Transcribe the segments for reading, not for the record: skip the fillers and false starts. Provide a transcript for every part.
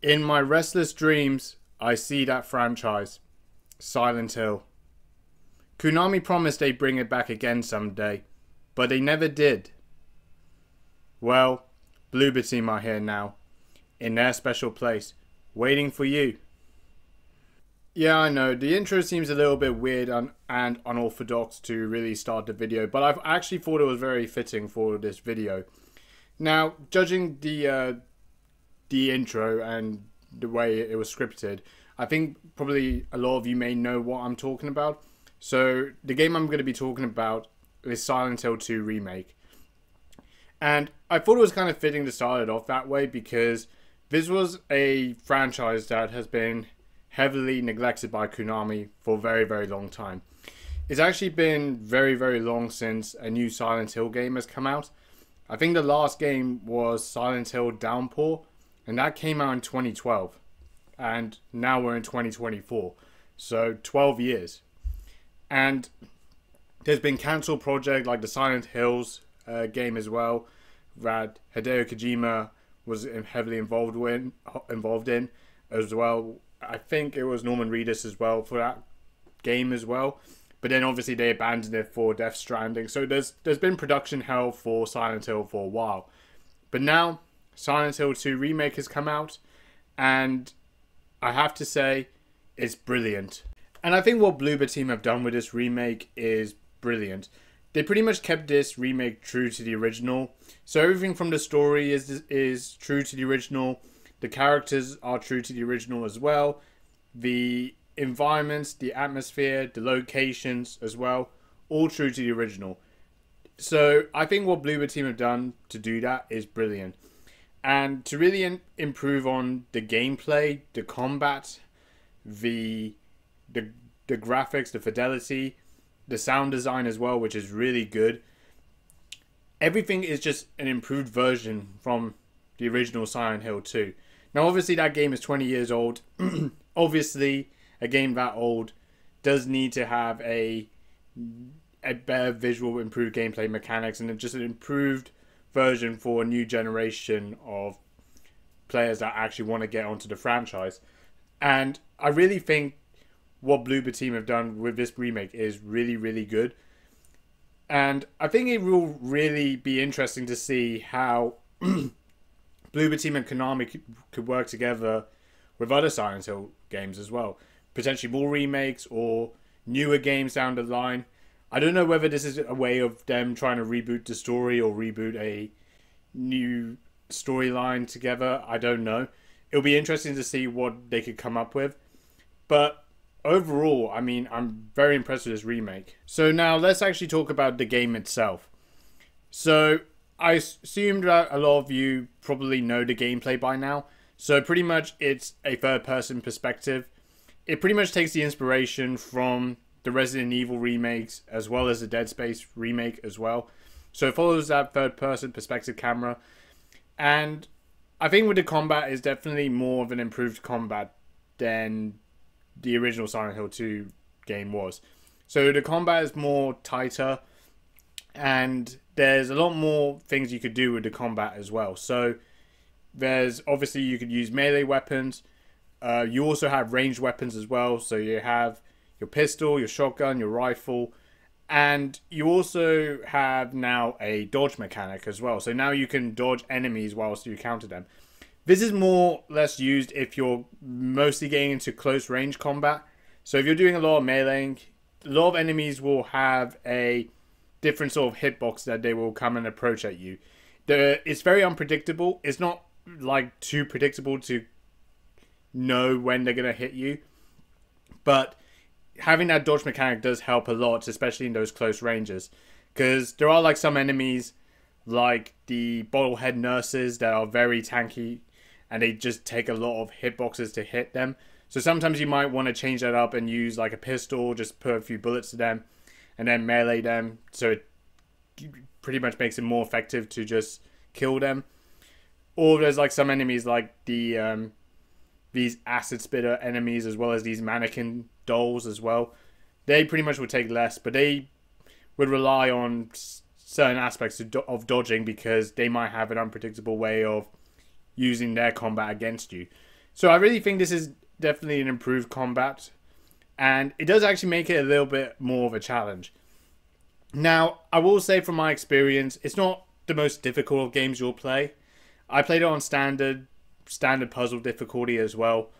In my restless dreams, I see that franchise, Silent Hill. Konami promised they'd bring it back again someday, but they never did. Well, Bloober Team are here now, in their special place, waiting for you. Yeah, I know, the intro seems a little bit weird and unorthodox to really start the video, but I've actually thought it was very fitting for this video. Now, judging the intro and the way it was scripted, I think probably a lot of you may know what I'm talking about. So the game I'm going to be talking about is Silent Hill 2 Remake. And I thought it was kind of fitting to start it off that way because this was a franchise that has been heavily neglected by Konami for a very, very long time. It's actually been very, very long since a new Silent Hill game has come out. I think the last game was Silent Hill Downpour, and that came out in 2012. And now we're in 2024. So 12 years. And there's been cancelled projects like the Silent Hills game as well, that Hideo Kojima was heavily involved in as well. I think it was Norman Reedus as well for that game as well. But then obviously they abandoned it for Death Stranding. So there's been production hell for Silent Hill for a while. But now Silent Hill 2 Remake has come out, and I have to say it's brilliant. And I think what Bloober Team have done with this remake is brilliant. They pretty much kept this remake true to the original. So everything from the story is true to the original. The characters are true to the original as well. The environments, the atmosphere, the locations as well, all true to the original. So I think what Bloober Team have done to do that is brilliant. And to really improve on the gameplay, the combat, the graphics, the fidelity, the sound design as well, which is really good. Everything is just an improved version from the original Silent Hill 2. Now, obviously, that game is 20 years old. Obviously, a game that old does need to have a better visual, improved gameplay mechanics, and just an improved version for a new generation of players that actually want to get onto the franchise. And I really think what Bloober Team have done with this remake is really, really good. And I think it will really be interesting to see how Bloober Team and Konami could work together with other Silent Hill games as well. Potentially more remakes or newer games down the line. I don't know whether this is a way of them trying to reboot the story or reboot a new storyline together. I don't know. It'll be interesting to see what they could come up with. But overall, I mean, I'm very impressed with this remake. So now let's actually talk about the game itself. So I assume that a lot of you probably know the gameplay by now. So pretty much it's a third-person perspective. It pretty much takes the inspiration from the Resident Evil remakes as well as the Dead Space remake as well. So it follows that third-person perspective camera. And I think with the combat is definitely more of an improved combat than the original Silent Hill 2 game was. So the combat is more tighter, and there's a lot more things you could do with the combat as well. So there's obviously you could use melee weapons. You also have ranged weapons as well. So you have your pistol, your shotgun, your rifle, and you also have now a dodge mechanic as well. So now you can dodge enemies whilst you counter them. This is more or less used if you're mostly getting into close range combat. So if you're doing a lot of meleeing, a lot of enemies will have a different sort of hitbox that they will come and approach at you. It's very unpredictable. It's not like too predictable to know when they're going to hit you. But having that dodge mechanic does help a lot, especially in those close ranges. Because there are like some enemies like the bottlehead nurses that are very tanky, and they just take a lot of hitboxes to hit them. So sometimes you might want to change that up and use like a pistol, just put a few bullets to them, and then melee them. So it pretty much makes it more effective to just kill them. Or there's like some enemies like the these acid spitter enemies, as well as these mannequin dolls as well. They pretty much would take less, but they would rely on certain aspects of dodging because they might have an unpredictable way of using their combat against you. So I really think this is definitely an improved combat, and it does actually make it a little bit more of a challenge. Now, I will say from my experience, it's not the most difficult of games you'll play. I played it on standard puzzle difficulty as well.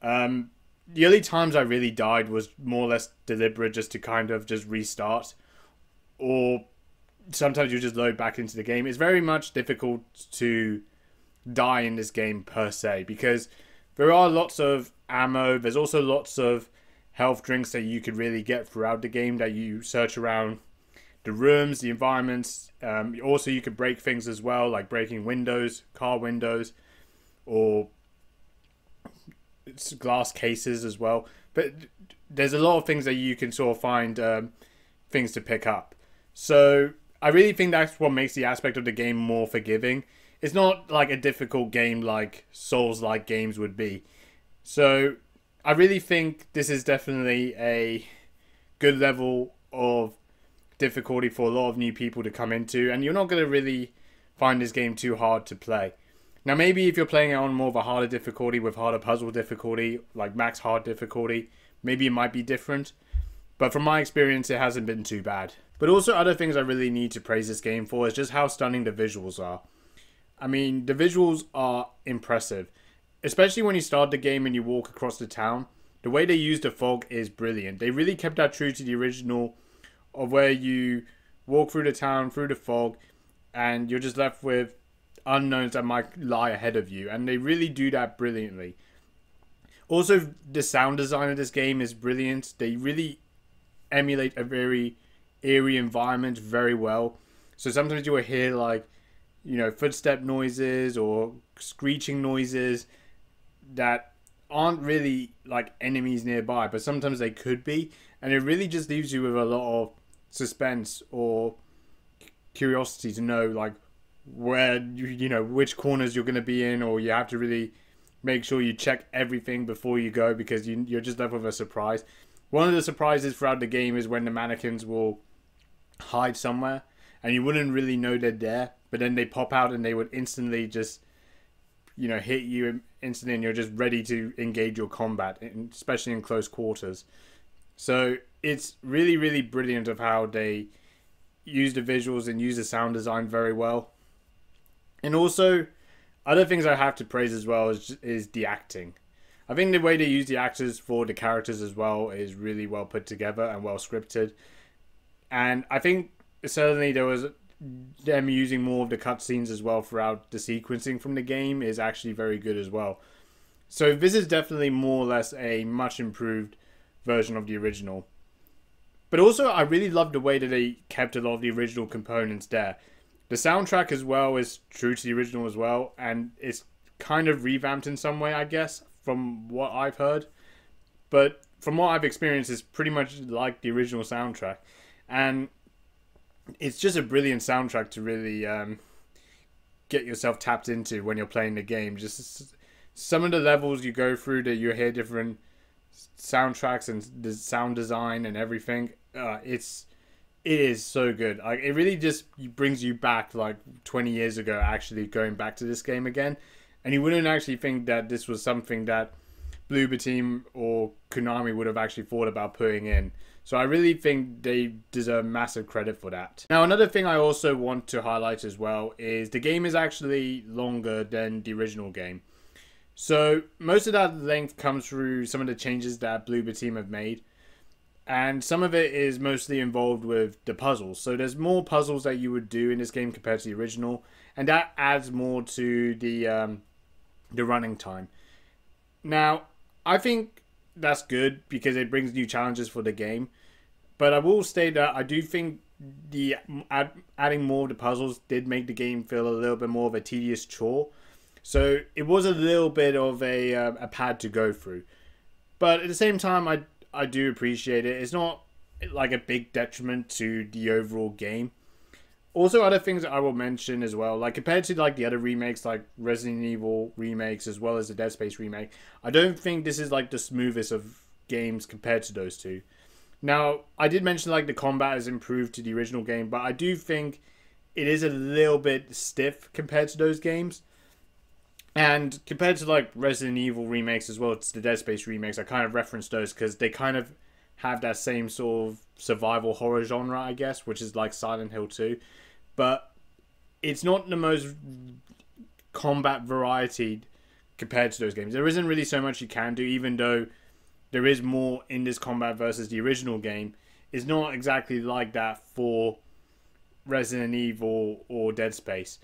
The only times I really died was more or less deliberate, just to kind of just restart, or sometimes you just load back into the game. It's very much difficult to die in this game per se, because there are lots of ammo. There's also lots of health drinks that you could really get throughout the game that you search around the rooms, the environments. Also, you could break things as well, like breaking windows, car windows, or glass cases as well. But there's a lot of things that you can sort of find things to pick up. So I really think that's what makes the aspect of the game more forgiving. It's not like a difficult game like Souls-like games would be. So I really think this is definitely a good level of difficulty for a lot of new people to come into, and you're not going to really find this game too hard to play. Now, maybe if you're playing it on more of a harder difficulty, with harder puzzle difficulty, like max hard difficulty, maybe it might be different. But from my experience, it hasn't been too bad. But also, other things I really need to praise this game for is just how stunning the visuals are. I mean, the visuals are impressive. Especially when you start the game and you walk across the town. The way they use the fog is brilliant. They really kept that true to the original, of where you walk through the town, through the fog, and you're just left with unknowns that might lie ahead of you. And they really do that brilliantly. Also, the sound design of this game is brilliant. They really emulate a very eerie environment very well. So sometimes you will hear, like, you know, footstep noises or screeching noises that aren't really like enemies nearby, but sometimes they could be, and it really just leaves you with a lot of suspense or curiosity to know, like, where you know which corners you're going to be in, or you have to really make sure you check everything before you go, because you're just left with a surprise. One of the surprises throughout the game is when the mannequins will hide somewhere and you wouldn't really know they're there, but then they pop out and they would instantly just, you know, hit you instantly, and you're just ready to engage your combat, especially in close quarters. So it's really, really brilliant of how they use the visuals and use the sound design very well. And also, other things I have to praise as well is the acting. I think the way they use the actors for the characters as well is really well put together and well scripted. And I think certainly there was them using more of the cutscenes as well throughout the sequencing from the game is actually very good as well. So this is definitely more or less a much improved version of the original. But also, I really love the way that they kept a lot of the original components there. The soundtrack as well is true to the original as well, and it's kind of revamped in some way, I guess, from what I've heard. But from what I've experienced, it's pretty much like the original soundtrack. And it's just a brilliant soundtrack to really get yourself tapped into when you're playing the game. Just some of the levels you go through that you hear different soundtracks and the sound design and everything. It is so good. Like, it really just brings you back like 20 years ago, actually going back to this game again. And you wouldn't actually think that this was something that Bloober Team or Konami would have actually thought about putting in. So I really think they deserve massive credit for that. Now, another thing I also want to highlight as well is the game is actually longer than the original game. So most of that length comes through some of the changes that Bloober Team have made. And some of it is mostly involved with the puzzles. So there's more puzzles that you would do in this game compared to the original. And that adds more to the running time. Now, I think that's good because it brings new challenges for the game. But I will state that I do think the adding more of the puzzles did make the game feel a little bit more of a tedious chore. So it was a little bit of a pad to go through. But at the same time, I do appreciate it. It's not like a big detriment to the overall game. Also, other things that I will mention as well, like compared to like the other remakes, like Resident Evil remakes as well as the Dead Space remake, I don't think this is like the smoothest of games compared to those two. Now, I did mention like the combat has improved to the original game, but I do think it is a little bit stiff compared to those games. And compared to like Resident Evil remakes as well, it's the Dead Space remakes. I kind of referenced those because they kind of have that same sort of survival horror genre, I guess, which is like Silent Hill 2. But it's not the most combat variety compared to those games. There isn't really so much you can do, even though there is more in this combat versus the original game. It's not exactly like that for Resident Evil or Dead Space.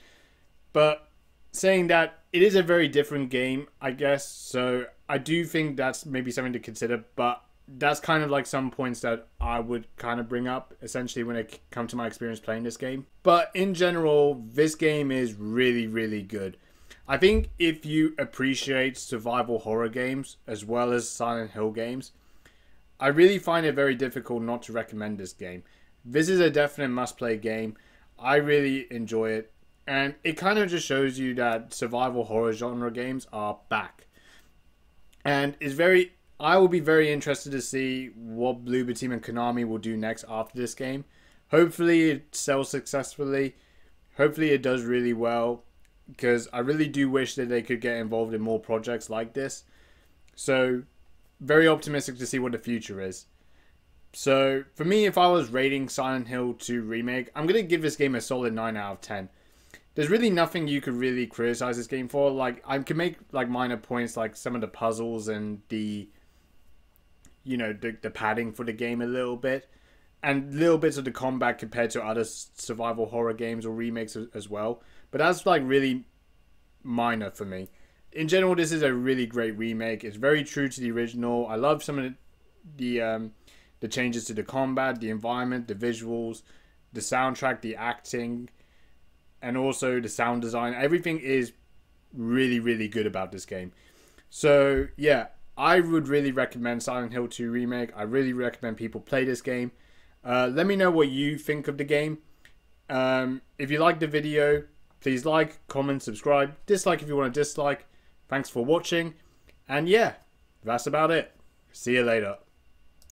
But saying that, it is a very different game, I guess. So I do think that's maybe something to consider. But that's kind of like some points that I would kind of bring up, essentially, when it comes to my experience playing this game. But in general, this game is really, really good. I think if you appreciate survival horror games as well as Silent Hill games, I really find it very difficult not to recommend this game. This is a definite must-play game. I really enjoy it. And it kind of just shows you that survival horror genre games are back. And I will be very interested to see what Bloober Team and Konami will do next after this game. Hopefully it sells successfully. Hopefully it does really well. Because I really do wish that they could get involved in more projects like this. So, very optimistic to see what the future is. So, for me, if I was rating Silent Hill 2 Remake, I'm going to give this game a solid 9 out of 10. There's really nothing you could really criticize this game for. Like, I can make like minor points, like some of the puzzles and the padding for the game a little bit. And little bits of the combat compared to other survival horror games or remakes as well. But that's like really minor for me. In general, this is a really great remake. It's very true to the original. I love some of the changes to the combat, the environment, the visuals, the soundtrack, the acting, and also the sound design. Everything is really, really good about this game. So yeah, I would really recommend Silent Hill 2 Remake. I really recommend people play this game. Let me know what you think of the game. If you like the video, please like, comment, subscribe. Dislike if you want to dislike. Thanks for watching. And yeah, that's about it. See you later.